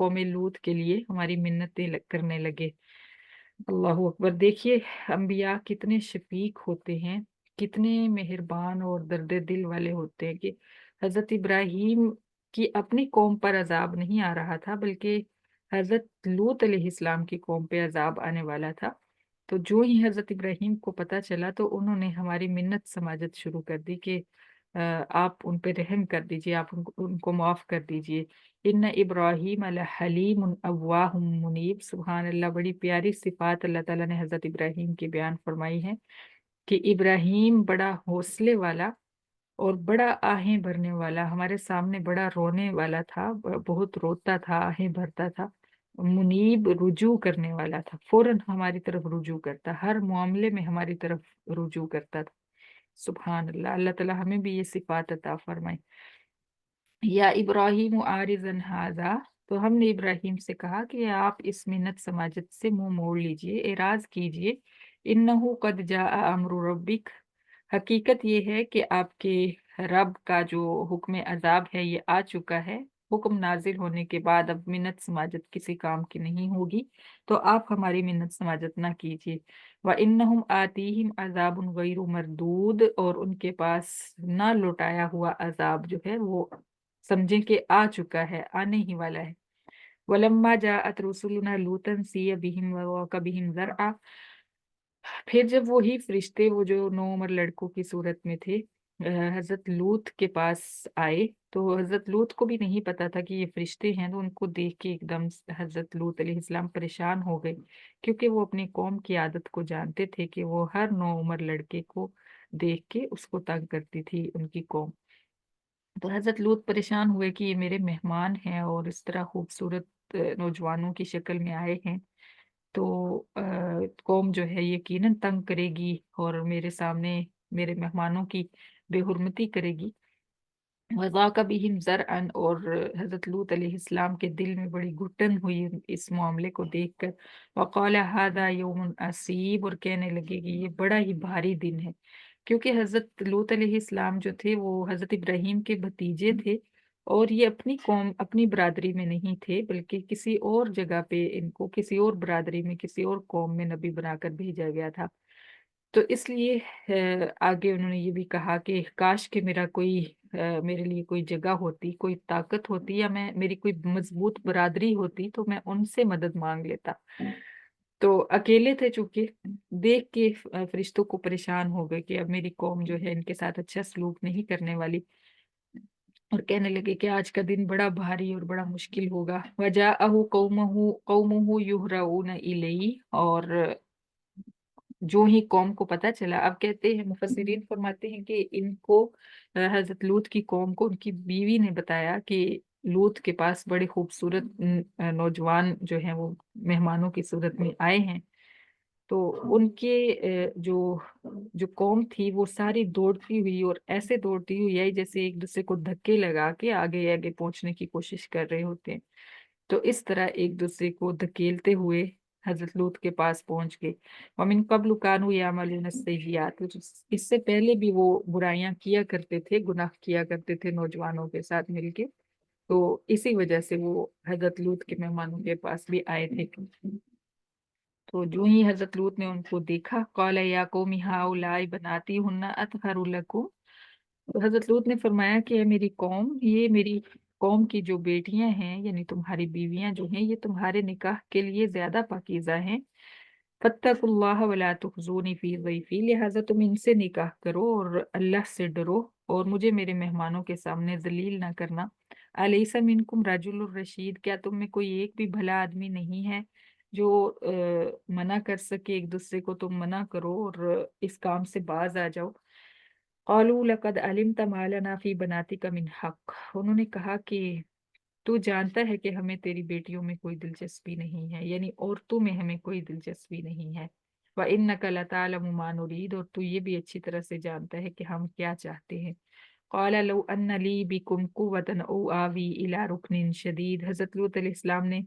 قوم لوط کے لیے ہماری منتیں کرنے لگے۔ اللہ اکبر! دیکھیے انبیاء کتنے شفیق ہوتے ہیں، کتنے مہربان اور درد دل والے ہوتے ہیں کہ حضرت ابراہیم کی اپنی قوم پر عذاب نہیں آ رہا تھا، بلکہ حضرت لوط علیہ السلام کی قوم پہ عذاب آنے والا تھا۔ تو جو ہی حضرت ابراہیم کو پتہ چلا تو انہوں نے ہماری منت سماجت شروع کر دی کہ آپ ان پہ رحم کر دیجئے، آپ ان کو معاف کر دیجئے۔ ان ابراہیم الحلیم اواہ منیب، سبحان اللہ! بڑی پیاری صفات اللہ تعالیٰ نے حضرت ابراہیم کی بیان فرمائی ہے کہ ابراہیم بڑا حوصلے والا اور بڑا آہیں بھرنے والا، ہمارے سامنے بڑا رونے والا تھا، بہت روتا تھا، آہیں بھرتا تھا، منیب رجوع کرنے والا تھا، فوراً ہماری طرف رجوع کرتا، ہر معاملے میں ہماری طرف رجوع کرتا تھا۔ سبحان اللہ! اللہ تعالیٰ ہمیں بھی یہ صفات عطا فرمائے۔ یا ابراہیم عارضا ھذا، تو ہم نے ابراہیم سے کہا کہ آپ اس منت سماجت سے منہ موڑ لیجئے، اعراض کیجئے۔ انہ قد جاء امر ربک، حقیقت یہ ہے کہ آپ کے رب کا جو حکم عذاب ہے یہ آ چکا ہے۔ حکم نازل ہونے کے بعد اب منت سماجت کسی کام کی نہیں ہوگی، تو آپ ہماری منت سماجت نہ کیجیے۔ وَإِنَّهُمْ آتِيهِمْ عَذَابٌ غَيْرُ مَرْدُودٌ، اور ان کے پاس نہ لوٹایا ہوا عذاب جو ہے وہ سمجھیں کہ آ چکا ہے، آنے ہی والا ہے۔ وَلَمَّا جَاءَتْ رُسُلُنَا لُوطًا سِيَّ بِهِمْ وَضَاقَ بِهِمْ ذَرْعًا، پھر جب وہی فرشتے وہ جو 9 عمر لڑکوں کی صورت میں تھے حضرت لوط کے پاس آئے، تو حضرت لوط کو بھی نہیں پتا تھا کہ یہ فرشتے ہیں، تو ان کو دیکھ کے ایک دم حضرت لوط علیہ السلام پریشان ہو گئے، کیونکہ وہ اپنی قوم کی عادت کو جانتے تھے کہ وہ ہر 9 عمر لڑکے کو دیکھ کے اس کو تنگ کرتی تھی ان کی قوم۔ تو حضرت لوط پریشان ہوئے کہ یہ میرے مہمان ہیں اور اس طرح خوبصورت نوجوانوں کی شکل میں آئے ہیں، تو قوم جو ہے یقیناً تنگ کرے گی اور میرے سامنے میرے مہمانوں کی بے حرمتی کرے گی۔ وَضَاقَ بِهِمْ زَرْعًا، اور حضرت لوط علیہ السلام کے دل میں بڑی گھٹن ہوئی اس معاملے کو دیکھ کر۔ وَقَالَ هَذَا يَوْمٌ عَسِيبٌ، اور کہنے لگے کہ یہ بڑا ہی بھاری دن ہے، کیونکہ حضرت لوط علیہ السلام جو تھے وہ حضرت ابراہیم کے بھتیجے تھے، اور یہ اپنی قوم اپنی برادری میں نہیں تھے، بلکہ کسی اور جگہ پہ ان کو کسی اور برادری میں کسی اور قوم میں نبی بنا کر بھیجا گیا تھا۔ تو اس لیے آگے انہوں نے یہ بھی کہا کہ کاش کہ میرا کوئی میرے لیے کوئی جگہ ہوتی، کوئی طاقت ہوتی، یا میری کوئی مضبوط برادری ہوتی تو میں ان سے مدد مانگ لیتا۔ تو اکیلے تھے چونکہ، دیکھ کے فرشتوں کو پریشان ہو گئے کہ اب میری قوم جو ہے ان کے ساتھ اچھا سلوک نہیں کرنے والی، اور کہنے لگے کہ آج کا دن بڑا بھاری اور بڑا مشکل ہوگا۔ وَجَاءَهُ قَوْمُهُ يُهْرَعُونَ إِلَيْهِ، اور جو ہی قوم کو پتہ چلا، اب کہتے ہیں مفسرین فرماتے ہیں کہ ان کو حضرت لوط کی قوم کو ان کی بیوی نے بتایا کہ لوط کے پاس بڑے خوبصورت نوجوان جو ہیں وہ مہمانوں کی صورت میں آئے ہیں، تو ان کے جو جو قوم تھی وہ ساری دوڑتی ہوئی، اور ایسے دوڑتی ہوئی آئی جیسے ایک دوسرے کو دھکے لگا کے آگے آگے پہنچنے کی کوشش کر رہے ہوتے ہیں، تو اس طرح ایک دوسرے کو دھکیلتے ہوئے حضرت لوط کے پاس پہنچ گئے۔ وَمِن قَبْلُ كَانُوا يَعْمَلُونَ السَّيِّئَاتِ، اس سے پہلے بھی وہ برائیاں کیا کرتے تھے، گناہ کیا کرتے تھے نوجوانوں کے ساتھ مل کے، تو اسی وجہ سے وہ حضرت لوط کے مہمانوں کے پاس بھی آئے تھے۔ تو جو ہی حضرت لوط نے ان کو دیکھا، قَالَ يَا قَوْمِ هَٰؤُلَاءِ بَنَاتِي هُنَّ أَطْهَرُ لَكُمْ، تو حضرت لوط نے فرمایا کہ اے میری قوم، یہ میری قوم کی جو بیٹیاں ہیں یعنی تمہاری بیویاں جو ہیں یہ تمہارے نکاح کے لیے زیادہ پاکیزہ ہیں۔ فَاتَّقُوا اللَّهَ وَلَا تُخْزُونِي فِي ضَيْفِي، لہٰذا تم ان سے نکاح کرو اور اللہ سے ڈرو اور مجھے میرے مہمانوں کے سامنے ذلیل نہ کرنا۔ أَلَيْسَ مِنْكُمْ رَجُلٌ رَشِيدٌ، کیا تم میں کوئی ایک بھی بھلا آدمی نہیں ہے جو منع کر سکے ایک دوسرے کو، تم منع کرو اور اس کام سے باز آ جاؤ۔ قالوا لقد علمت ما لنا في بناتك من حق، انہوں نے کہا کہ تو جانتا ہے کہ ہمیں تیری بیٹیوں میں کوئی دلچسپی نہیں ہے، یعنی عورتوں میں ہمیں کوئی دلچسپی نہیں ہے۔ وَإِنَّكَ لَتَعْلَمُ مَا نُرِيدُ، اور تو یہ بھی اچھی طرح سے جانتا ہے کہ ہم کیا چاہتے ہیں۔ قَالَ لَوْ أَنَّ لِي بِكُمْ قُوَّةً أَوْ آوِي إِلَىٰ رُكْنٍ شَدِيدٍ، حضرت لوط علیہ السلام نے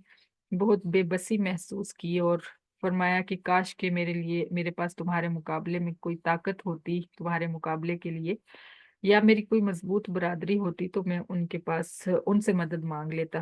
بہت بے بسی محسوس کی اور فرمایا کہ کاش کہ میرے پاس تمہارے مقابلے میں کوئی طاقت ہوتی، تمہارے مقابلے کے لیے، یا میری کوئی مضبوط برادری ہوتی تو میں ان کے پاس ان سے مدد مانگ لیتا۔